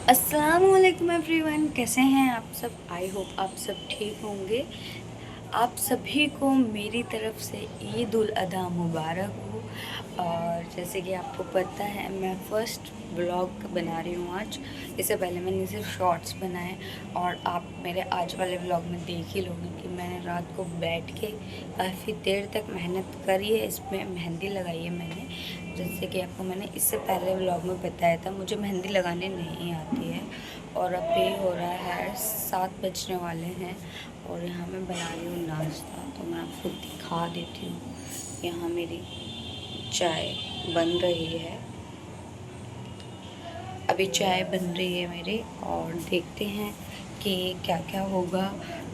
अस्सलामुअलैकुम एवरीवन, कैसे हैं आप सब। आई होप आप सब ठीक होंगे। आप सभी को मेरी तरफ से ईद उल अधा मुबारक हो। और जैसे कि आपको पता है, मैं फ़र्स्ट ब्लॉग बना रही हूँ आज। इससे पहले मैंने सिर्फ शॉर्ट्स बनाए और आप मेरे आज वाले ब्लॉग में देख ही लोगे कि मैंने रात को बैठ के काफ़ी देर तक मेहनत करी है। इसमें मेहंदी लगाई है मैंने। जैसे कि आपको मैंने इससे पहले व्लॉग में बताया था, मुझे मेहंदी लगाने नहीं आती है। और अभी हो रहा है 7 बजने वाले हैं और यहाँ मैं बना रही हूँ नाश्ता। तो मैं आपको दिखा देती हूँ। यहाँ मेरी चाय बन रही है, अभी चाय बन रही है मेरी, और देखते हैं कि क्या क्या होगा।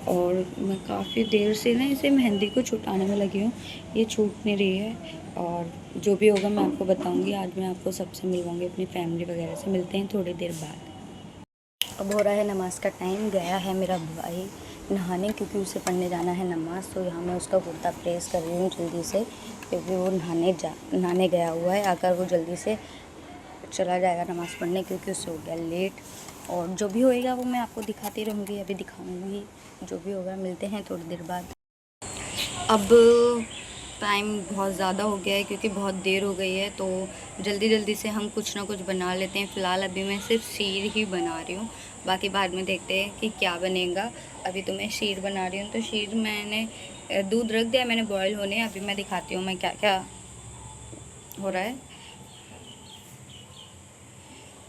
और मैं काफ़ी देर से ना इसे मेहंदी को छुटाने में लगी हूँ, ये छूट नहीं रही है। और जो भी होगा मैं आपको बताऊँगी। आज मैं आपको सबसे मिलवाऊँगी, अपनी फैमिली वगैरह से। मिलते हैं थोड़ी देर बाद। अब हो रहा है नमाज़ का टाइम। गया है मेरा भाई नहाने, क्योंकि उसे पढ़ने जाना है नमाज़। तो यहाँ मैं उसका कुर्ता प्रेस कर रही हूँ जल्दी से, क्योंकि वो नहाने गया हुआ है। अगर वो जल्दी से चला जाएगा नमाज़ पढ़ने, क्योंकि उससे हो गया लेट। और जो भी होएगा वो मैं आपको दिखाती रहूँगी, अभी दिखाऊँगी जो भी होगा। मिलते हैं थोड़ी देर बाद। अब टाइम बहुत ज़्यादा हो गया है, क्योंकि बहुत देर हो गई है। तो जल्दी जल्दी से हम कुछ ना कुछ बना लेते हैं। फ़िलहाल अभी मैं सिर्फ शीर ही बना रही हूँ, बाकी बाद में देखते हैं कि क्या बनेगा। अभी तो मैं शीर बना रही हूँ। तो शीर मैंने दूध रख दिया मैंने बॉयल होने। अभी मैं दिखाती हूँ मैं क्या क्या हो रहा है।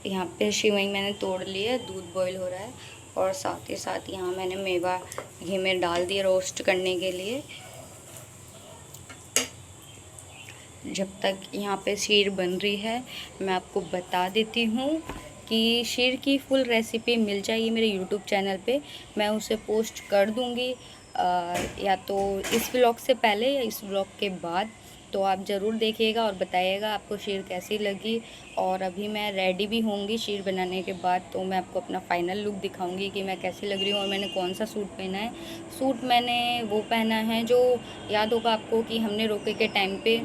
यहाँ पे सेवई मैंने तोड़ ली है, दूध बॉईल हो रहा है। और साथ ही साथ यहाँ मैंने मेवा घी में डाल दिया रोस्ट करने के लिए। जब तक यहाँ पे शीर बन रही है, मैं आपको बता देती हूँ कि शीर की फुल रेसिपी मिल जाएगी मेरे यूट्यूब चैनल पे। मैं उसे पोस्ट कर दूँगी, या तो इस व्लॉग से पहले या इस व्लॉग के बाद। तो आप ज़रूर देखिएगा और बताइएगा आपको शीर कैसी लगी। और अभी मैं रेडी भी होंगी शीर बनाने के बाद, तो मैं आपको अपना फ़ाइनल लुक दिखाऊंगी कि मैं कैसी लग रही हूँ और मैंने कौन सा सूट पहना है। सूट मैंने वो पहना है जो याद होगा आपको कि हमने रोके के टाइम पे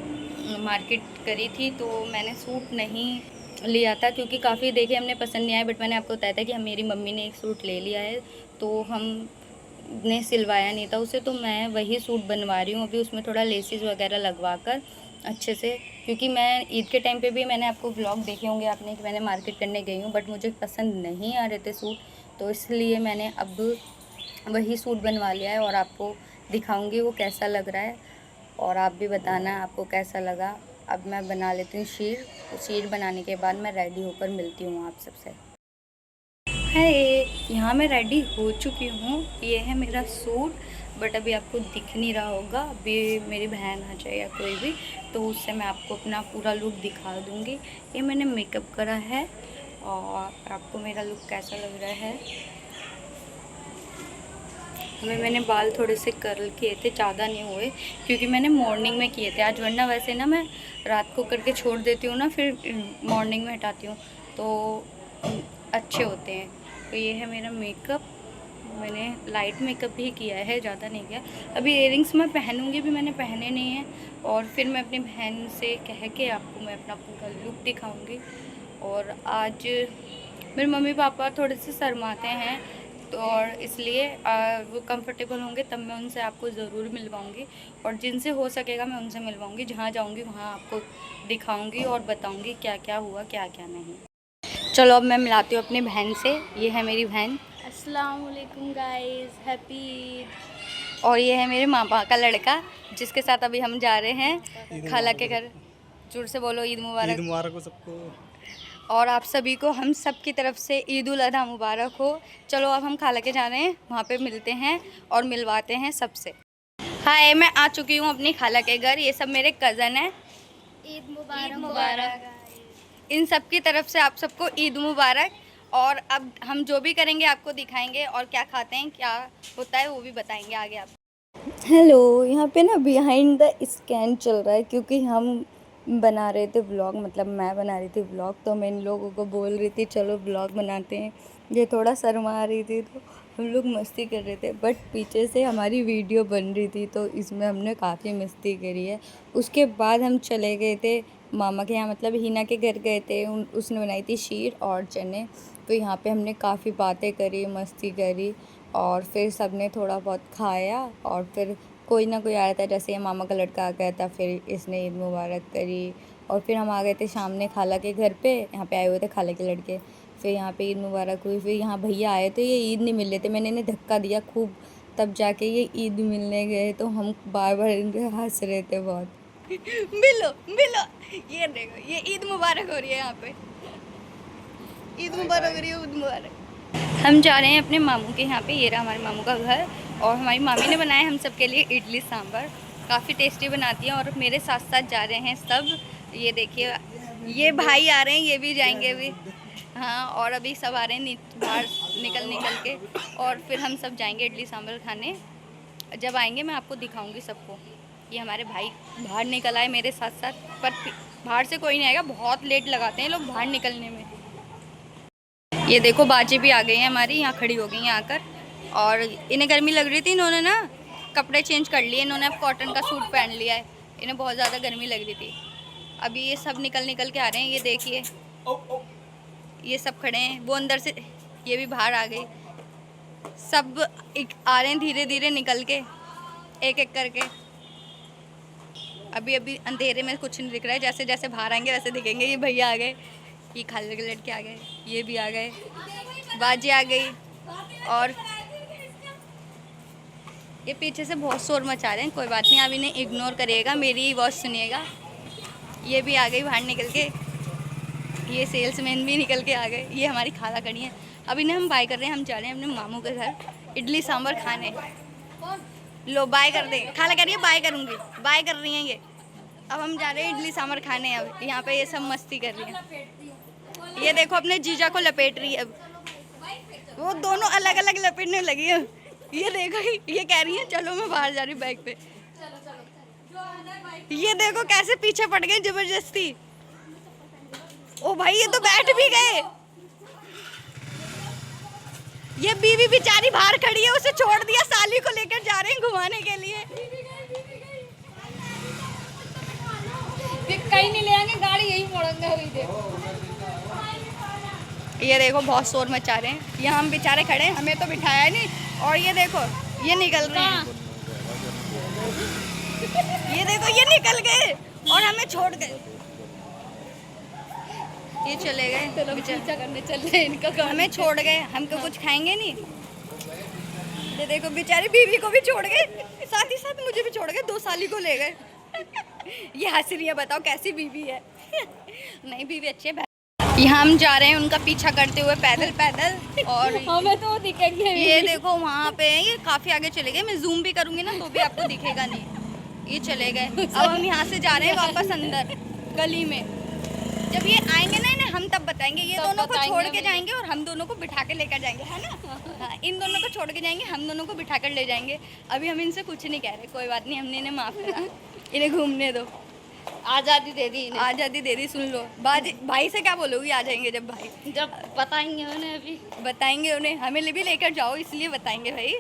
मार्केट करी थी। तो मैंने सूट नहीं लिया था, क्योंकि काफ़ी देखे हमने पसंद नहीं आए। बट मैंने आपको बताया था कि मेरी मम्मी ने एक सूट ले लिया है, तो हमने सिलवाया नहीं था उसे। तो मैं वही सूट बनवा रही हूँ अभी, उसमें थोड़ा लेसिस वगैरह लगवा कर अच्छे से। क्योंकि मैं ईद के टाइम पे भी मैंने आपको व्लॉग देखे होंगे आपने कि मैंने मार्केट करने गई हूँ, बट मुझे पसंद नहीं आ रहे थे सूट। तो इसलिए मैंने अब वही सूट बनवा लिया है और आपको दिखाऊंगी वो कैसा लग रहा है। और आप भी बताना आपको कैसा लगा। अब मैं बना लेती हूँ शीर। शीर बनाने के बाद मैं रेडी होकर मिलती हूँ आप सबसे। है, यहाँ मैं रेडी हो चुकी हूँ। ये है मेरा सूट, बट अभी आपको दिख नहीं रहा होगा। अभी मेरी बहन आ जाए या कोई भी, तो उससे मैं आपको अपना पूरा लुक दिखा दूँगी। ये मैंने मेकअप करा है। और आपको मेरा लुक कैसा लग रहा है। हमें मैंने बाल थोड़े से कर्ल किए थे, ज़्यादा नहीं हुए, क्योंकि मैंने मॉर्निंग में किए थे आज। वरना वैसे ना मैं रात को करके छोड़ देती हूँ ना, फिर मॉर्निंग में हटाती हूँ, तो अच्छे होते हैं। तो ये है मेरा मेकअप। मैंने लाइट मेकअप ही किया है, ज़्यादा नहीं किया। अभी इयरिंग्स मैं पहनूंगी भी, मैंने पहने नहीं हैं। और फिर मैं अपनी बहन से कह के आपको मैं अपना पूरा लुक दिखाऊंगी। और आज मेरे मम्मी पापा थोड़े से शर्माते हैं, तो और इसलिए वो कंफर्टेबल होंगे तब मैं उनसे आपको ज़रूर मिलवाऊंगी। और जिनसे हो सकेगा मैं उनसे मिलवाऊंगी। जहाँ जाऊंगी वहाँ आपको दिखाऊंगी और बताऊंगी क्या क्या हुआ क्या क्या नहीं। चलो अब मैं मिलाती हूँ अपनी बहन से। ये है मेरी बहन। अस्सलाम वालेकुम गाइस, हैप्पी ईद। और ये है मेरे मामा का लड़का, जिसके साथ अभी हम जा रहे हैं खाला के घर। जोर से बोलो, ईद मुबारक। ईद मुबारक हो सबको। और आप सभी को हम सब की तरफ से ईद उल अधा मुबारक हो। चलो अब हम खाला के जा रहे हैं, वहाँ पे मिलते हैं और मिलवाते हैं सबसे। हाय, मैं आ चुकी हूँ अपनी खाला के घर। ये सब मेरे कज़न हैं। ईद ईद मुबारक मुबारक। गाइस। इन सब की तरफ से आप सबको ईद मुबारक। और अब हम जो भी करेंगे आपको दिखाएंगे, और क्या खाते हैं क्या होता है वो भी बताएंगे आगे आप। हेलो, यहाँ पे ना बिहाइंड द स्कैन चल रहा है, क्योंकि हम बना रहे थे व्लॉग, मतलब मैं बना रही थी व्लॉग। तो मैं इन लोगों को बोल रही थी चलो व्लॉग बनाते हैं। ये थोड़ा शर्मा रही थी, तो हम लोग मस्ती कर रहे थे। बट पीछे से हमारी वीडियो बन रही थी, तो इसमें हमने काफ़ी मस्ती करी है। उसके बाद हम चले गए थे मामा के यहाँ, मतलब हिना के घर गए थे। उसने बनाई थी शीर और चने। तो यहाँ पे हमने काफ़ी बातें करी, मस्ती करी और फिर सबने थोड़ा बहुत खाया और फिर कोई ना कोई आ रहा था, जैसे ये मामा का लड़का आ गया था, फिर इसने ईद मुबारक करी और फिर हम आ गए थे सामने खाला के घर पे, यहाँ पे आए हुए थे खाला के लड़के। फिर यहाँ पे ईद मुबारक हुई, फिर यहाँ भैया आए थे, ये ईद नहीं मिल रहे थे, मैंने इन्हें धक्का दिया खूब, तब जाके ये ईद मिलने गए। तो हम बार बार इनके हंस रहे थे बहुत। मिलो मिलो, ये देखो ये ईद मुबारक हो रही है, यहाँ पे ईद मुबारक हो रही है, ईद मुबारक। हम जा रहे हैं अपने मामू के यहाँ पे, ये रहा हमारे मामू का घर और हमारी मामी ने बनाया हम सब के लिए इडली सांभर, काफ़ी टेस्टी बनाती हैं। और मेरे साथ साथ जा रहे हैं सब, ये देखिए ये भाई आ रहे हैं, ये भी जाएंगे अभी, हाँ। और अभी सब आ रहे हैं बाहर निकल के, और फिर हम सब जाएंगे इडली सांभर खाने। जब आएंगे मैं आपको दिखाऊंगी सबको। ये हमारे भाई बाहर निकल आए मेरे साथ साथ, पर बाहर से कोई नहीं आएगा, बहुत लेट लगाते हैं लोग बाहर निकलने में। ये देखो बाजी भी आ गई हैं हमारी, यहाँ खड़ी हो गई हैं आकर, और इन्हें गर्मी लग रही थी, इन्होंने ना कपड़े चेंज कर लिए, इन्होंने अब कॉटन का सूट पहन लिया है, इन्हें बहुत ज़्यादा गर्मी लग रही थी। अभी ये सब निकल के आ रहे हैं, ये देखिए ये सब खड़े हैं, वो अंदर से, ये भी बाहर आ गई, सब आ रहे हैं धीरे धीरे निकल के, एक एक करके। अभी अंधेरे में कुछ नहीं दिख रहा है, जैसे जैसे बाहर आएंगे वैसे दिखेंगे। ये भैया आ गए, ये खाले के लड़के आ गए, ये भी आ गए, बाजी आ गई, और ये पीछे से बहुत शोर मचा रहे हैं। कोई बात नहीं, आप इन्हें इग्नोर करिएगा, मेरी आवाज़ सुनिएगा। ये भी आ गई बाहर निकल के, ये सेल्समैन भी निकल के आ गए, ये हमारी खाला खड़ी है। अब इन्हें हम बाय कर रहे हैं, हम जा रहे हैं अपने मामू के घर इडली सांभर खाने। लो बाय कर दे, खाला कह रही है बाय करूँगी, बाय कर रही हैं ये। अब हम जा रहे हैं इडली सांभर खाने। अब यहाँ पे ये सब मस्ती कर रही हैं, ये देखो अपने जीजा को लपेट रही है, अब वो दोनों अलग अलग लपेटने लगी है। ये देखो ये कह रही है चलो मैं बाहर जा रही हूँ बाइक पे, ये देखो कैसे पीछे पड़ गए जबरदस्ती। ओ भाई ये तो बैठ भी गए, ये बीवी बेचारी बाहर खड़ी है, उसे छोड़ दिया, साली को लेकर जा रहे हैं घुमाने के लिए। कहीं नहीं ले आएंगे, गाड़ी यही मोड़ेंगे। हुई देखो, ये देखो बहुत शोर मचा रहे हैं, यहाँ हम बेचारे खड़े हैं, हमें तो बिठाया नहीं, और ये देखो ये निकल रहे हैं, ये देखो ये निकल गए और हमें छोड़ गए, ये चले गए, पीछा करने चल रहे हैं इनका, हमें छोड़ गए, हमको कुछ खाएंगे नहीं। ये देखो बेचारी बीवी को भी छोड़ गए, साथ ही साथ मुझे भी छोड़ गए, 2 साली को ले गए। ये हंस रही है, बताओ कैसी बीवी है। नहीं बीवी अच्छी है। यहाँ हम जा रहे हैं उनका पीछा करते हुए पैदल पैदल, और हमें तो दिखेंगे। ये देखो वहाँ पे ये काफ़ी आगे चले गए, मैं जूम भी करूँगी ना तो भी आपको दिखेगा नहीं, ये चले गए। अब हम यहाँ से जा रहे हैं वापस अंदर गली में, जब ये आएंगे ना इन्हें हम तब बताएंगे, ये दोनों को छोड़ के जाएंगे और हम दोनों को बिठा के लेकर जाएंगे, है ना। हाँ, इन दोनों को छोड़ के जाएंगे, हम दोनों को बिठा कर ले जाएंगे। अभी हम इनसे कुछ नहीं कह रहे, कोई बात नहीं, हमने इन्हें माफ़ करा, इन्हें घूमने दो, आज़ादी दे दी इन्हें। आज़ादी दे दी। सुन लो भाई से क्या बोलोगी, आ जाएंगे जब भाई, जब बताएंगे उन्हें, अभी बताएंगे उन्हें, हमें भी लेकर जाओ इसलिए बताएंगे भाई,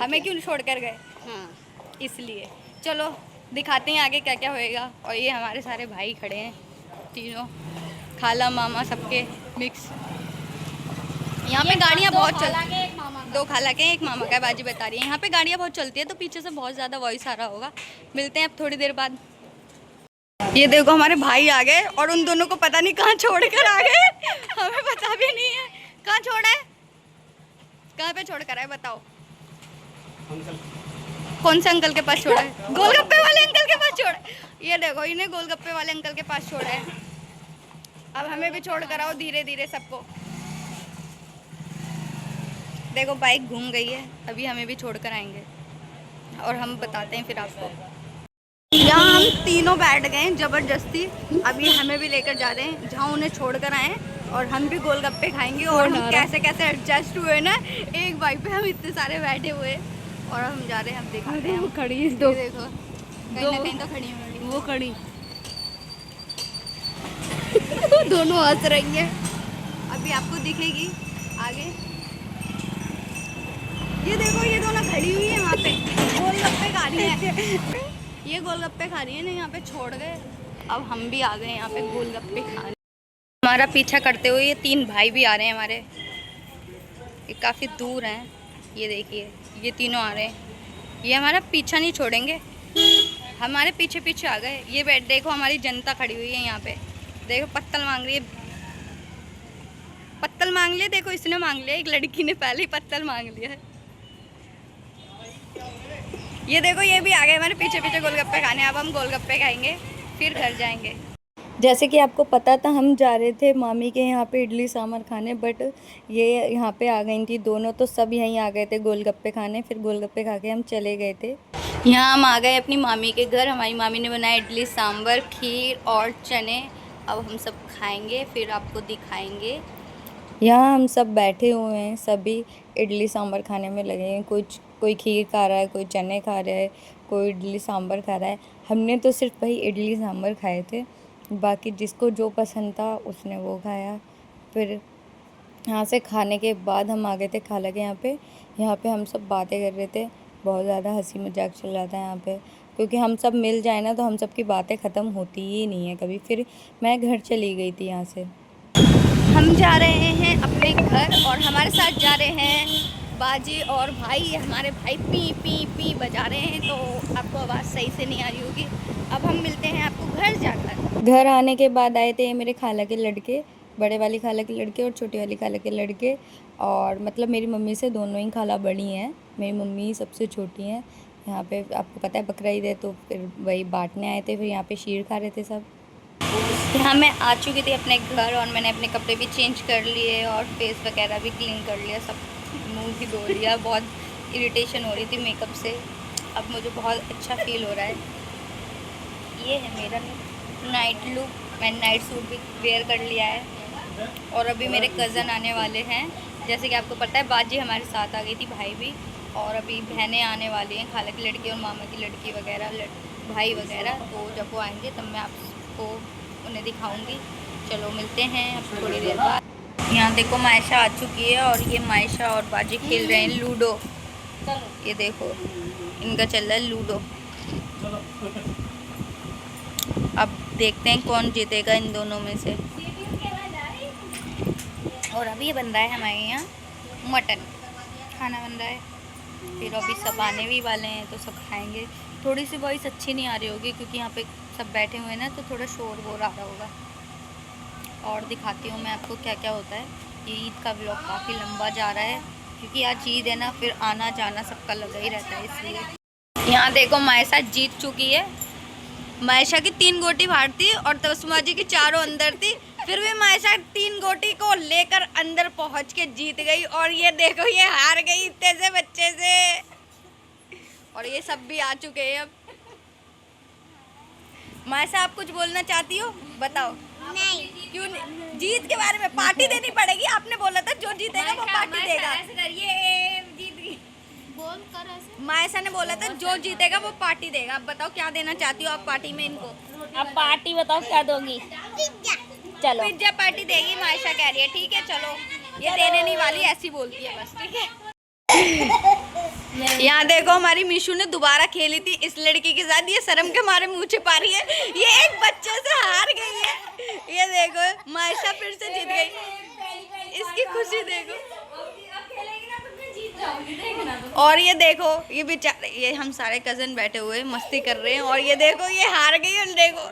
हमें क्यों छोड़ कर गए, हाँ इसलिए। चलो दिखाते हैं आगे क्या क्या होएगा। और ये हमारे सारे भाई खड़े हैं, तीनों खाला मामा सबके मिक्स। यहाँ पे गाड़ियाँ बहुत चलती हैं, 2 खाला के एक मामा का, बाजी बता रही है। यहाँ पे गाड़ियाँ बहुत चलती है तो पीछे से बहुत ज़्यादा वॉइस आ रहा होगा। मिलते हैं अब थोड़ी देर बाद। ये देखो हमारे भाई आ गए और उन दोनों को पता नहीं कहाँ छोड़ कर आ गए, हमें पता भी नहीं है कहाँ छोड़ा है, कहाँ पे छोड़ कर आए बताओ। कौन से अंकल के पास छोड़ा है? गोलगप्पे वाले अंकल के पास छोड़ा है। ये देखो इन्हें गोलगप्पे वाले अंकल के पास छोड़ा है, अब हमें भी छोड़ कर आओ धीरे धीरे सबको। देखो बाइक घूम गई है, अभी हमें भी छोड़ कर आएंगे और हम बताते हैं फिर आपको। यहाँ हम तीनों बैठ गए जबरदस्ती, अभी हमें भी लेकर जा रहे हैं जहाँ उन्हें छोड़ कर आए, और हम भी गोलगप्पे खाएंगे। और हम कैसे कैसे एडजस्ट हुए ना, एक बाइक पे हम इतने सारे बैठे हुए, और हम जा रहे हैं, हम दिखाते हैं। खड़ी है दो, देखो कहीं ना कहीं तो खड़ी होंगी, वो खड़ी दोनों हंस रही है, अभी आपको दिखेगी आगे। ये देखो ये दोनों खड़ी हुई है वहाँ पे, गोलगप्पे खा रही है, ये गोलगप्पे खा रही है ना, यहाँ पे छोड़ गए, अब हम भी आ गए यहाँ पे गोलगप्पे खाने। हमारा पीछा करते हुए ये 3 भाई भी आ रहे हैं हमारे, ये काफ़ी दूर हैं। ये देखिए, ये तीनों आ रहे हैं। ये हमारा पीछा नहीं छोड़ेंगे, हमारे पीछे पीछे आ गए। ये बैठ देखो, हमारी जनता खड़ी हुई है यहाँ पे। देखो पत्तल मांग रही है, पत्तल मांग लिया। देखो इसने मांग लिया, एक लड़की ने पहले ही पत्तल मांग लिया है। ये देखो, ये भी आ गए हमारे पीछे पीछे गोलगप्पे खाने। अब हम गोलगप्पे खाएंगे फिर घर जाएंगे। जैसे कि आपको पता था, हम जा रहे थे मामी के यहाँ पे इडली सांभर खाने, बट ये यहाँ पे आ गई थी दोनों, तो सब यहीं आ गए थे गोलगप्पे खाने। फिर गोलगप्पे खा के हम चले गए थे। यहाँ हम आ गए अपनी मामी के घर। हमारी मामी ने बनाया इडली सांभर, खीर और चने। अब हम सब खाएंगे फिर आपको दिखाएंगे। यहाँ हम सब बैठे हुए हैं, सभी इडली सांभर खाने में लगे हैं। कोई खीर खा रहा है, कोई चने खा रहा है, कोई इडली सांभर खा रहा है। हमने तो सिर्फ वही इडली सांभर खाए थे, बाकी जिसको जो पसंद था उसने वो खाया। फिर यहाँ से खाने के बाद हम आ गए थे खाला के यहाँ पे हम सब बातें कर रहे थे। बहुत ज़्यादा हंसी मजाक चल रहा था यहाँ पे, क्योंकि हम सब मिल जाए ना तो हम सब की बातें ख़त्म होती ही नहीं है कभी। फिर मैं घर चली गई थी यहाँ से। हम जा रहे हैं अपने घर और हमारे साथ जा रहे हैं बाजी और भाई। हमारे भाई पी पी पी बजा रहे हैं, तो आपको आवाज़ सही से नहीं आ रही होगी। अब हम मिलते हैं आपको घर जाकर। घर आने के बाद आए थे मेरे खाला के लड़के, बड़े वाली खाला के लड़के और छोटी वाली खाला के लड़के। और मतलब मेरी मम्मी से दोनों ही खाला बड़ी हैं, मेरी मम्मी सबसे छोटी हैं। यहाँ पे आपको पता है बकरा ईद है, तो फिर वही बांटने आए थे। फिर यहाँ पे शीर खा रहे थे सब। यहाँ मैं आ चुकी थी अपने घर और मैंने अपने कपड़े भी चेंज कर लिए और फेस वगैरह भी क्लीन कर लिया, सब मुंह भी धो लिया। बहुत इरिटेशन हो रही थी मेकअप से, अब मुझे बहुत अच्छा फील हो रहा है। ये है मेरा नाइट लुक, मैंने नाइट सूट भी वेयर कर लिया है। और अभी मेरे कज़न आने वाले हैं, जैसे कि आपको पता है बाजी हमारे साथ आ गई थी, भाई भी। और अभी बहनें आने वाली हैं, खाला की लड़की और मामा की लड़की वगैरह, भाई वगैरह। तो जब वो आएंगे तब मैं आपको उन्हें दिखाऊंगी। चलो मिलते हैं अब थोड़ी देर बाद। यहाँ देखो मायशा आ चुकी है और ये मायशा और बाजी खेल रहे हैं लूडो। ये देखो इनका चल रहा है लूडो। अब देखते हैं कौन जीतेगा इन दोनों में से। और अभी ये बन रहा है हमारे यहाँ मटन, खाना बन रहा है। फिर अभी सब आने भी वाले हैं तो सब खाएंगे। थोड़ी सी वॉइस अच्छी नहीं आ रही होगी क्योंकि यहाँ पे सब बैठे हुए हैं ना, तो थोड़ा शोर वोर आ रहा होगा। और दिखाती हूँ मैं आपको क्या क्या होता है। ये ईद का व्लॉग काफ़ी लंबा जा रहा है क्योंकि आज ईद है ना, फिर आना जाना सबका लगा ही रहता है, इसलिए। यहाँ देखो मायशा जीत चुकी है। मायशा की 3 गोटी बाहर थी और तबस्सुमा जी की चारों अंदर थी, फिर भी मायशा 3 गोटी को लेकर अंदर पहुँच के जीत गई। और ये देखो ये हार गई इतने से बच्चे से। और ये सब भी आ चुके हैं अब। मायशा आप कुछ बोलना चाहती हो, बताओ। नहीं, क्यों नहीं? जीत के बारे में पार्टी देनी पड़ेगी, आपने बोला था जो जीतेगा वो पार्टी देगा। मायशा ने बोला था जो जीतेगा वो पार्टी देगा। अब बताओ क्या देना चाहती हो आप पार्टी में इनको। अब पार्टी बताओ क्या दोगी। चलो पिज्जा पार्टी देगी मायशा कह रही है, ठीक है चलो। ये देने नहीं वाली, ऐसी बोलती है बस, ठीक है। यहाँ देखो हमारी मीशू ने दोबारा खेली थी इस लड़की के साथ, ये शर्म के मारे मुँह छिपा रही है। ये एक बच्चे से हार गई है। ये देखो मायशा फिर से जीत गई, इसकी खुशी देखो। और ये देखो ये बेचारे, ये हम सारे कजन बैठे हुए मस्ती कर रहे हैं और ये देखो ये हार गई। और देखो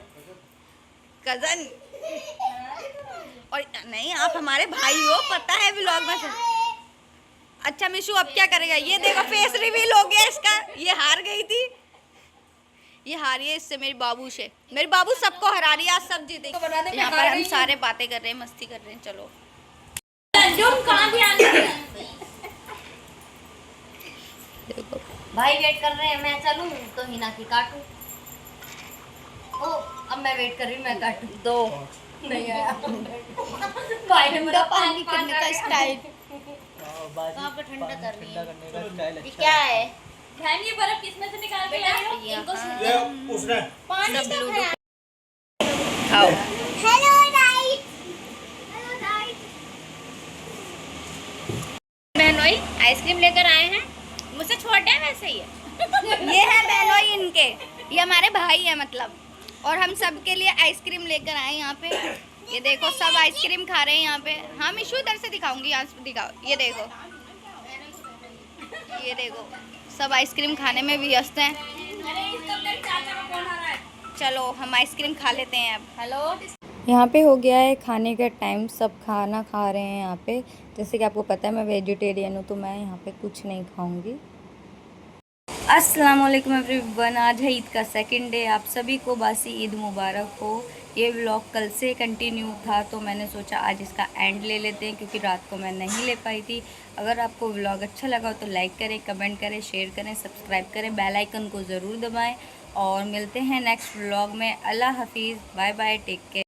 कजन, और नहीं आप हमारे भाई हो, पता है व्लॉग में से। अच्छा मिशू अब क्या करेगा। ये देखो फेस रिवील हो गया इसका, ये हार गई थी, ये हारी है इससे मेरी बाबू से। मेरी बाबू सबको हरा रही है, आज सब जीतेगी। यहाँ पर हम सारे बातें कर रहे हैं, मस्ती कर रहे हैं। चलो देखो भाई वेट कर रहे हैं, मैं चलूं तो हिना की काटूं। ओ अब मैं वेट कर रही हूँ, मैं काटूं। 2 नहीं आया भाई ने मेरा पानी करने का स्टाइल। कहाँ पे ठंडा कर रही है। ये क्या है बहन, ये बर्फ किसमें से निकाल के लाई हो? इनको उसने पानी सब तो लूडो है। खाओ। Hello guys, hello guys. बहनोई आइसक्रीम लेकर आए हैं, मुझसे छोटे हैं वैसे ही है। ये है बहनोई इनके, ये हमारे भाई है मतलब। और हम सब के लिए आइसक्रीम लेकर आए यहाँ पे। ये देखो सब आइसक्रीम खा रहे हैं यहाँ पे। हाँ मिशू इधर से दिखाऊंगी, यहाँ से दिखाओ। ये देखो ये देखो सब आइसक्रीम खाने में व्यस्त हैं। चलो हम आइसक्रीम खा लेते हैं अब। हेलो। यहाँ पे हो गया है खाने का टाइम, सब खाना खा रहे हैं यहाँ पे। जैसे कि आपको पता है मैं वेजिटेरियन हूँ, तो मैं यहाँ पे कुछ नहीं खाऊंगी। अस्सलाम वालेकुम एवरीवन, आज है ईद का सेकंड डे। आप सभी को बासी ईद मुबारक हो। ये व्लॉग कल से कंटिन्यू था, तो मैंने सोचा आज इसका एंड ले लेते हैं, क्योंकि रात को मैं नहीं ले पाई थी। अगर आपको व्लॉग अच्छा लगा हो तो लाइक करें, कमेंट करें, शेयर करें, सब्सक्राइब करें, बेल आइकन को ज़रूर दबाएं। और मिलते हैं नेक्स्ट व्लॉग में। अल्लाह हाफिज़, बाय बाय, टेक केयर।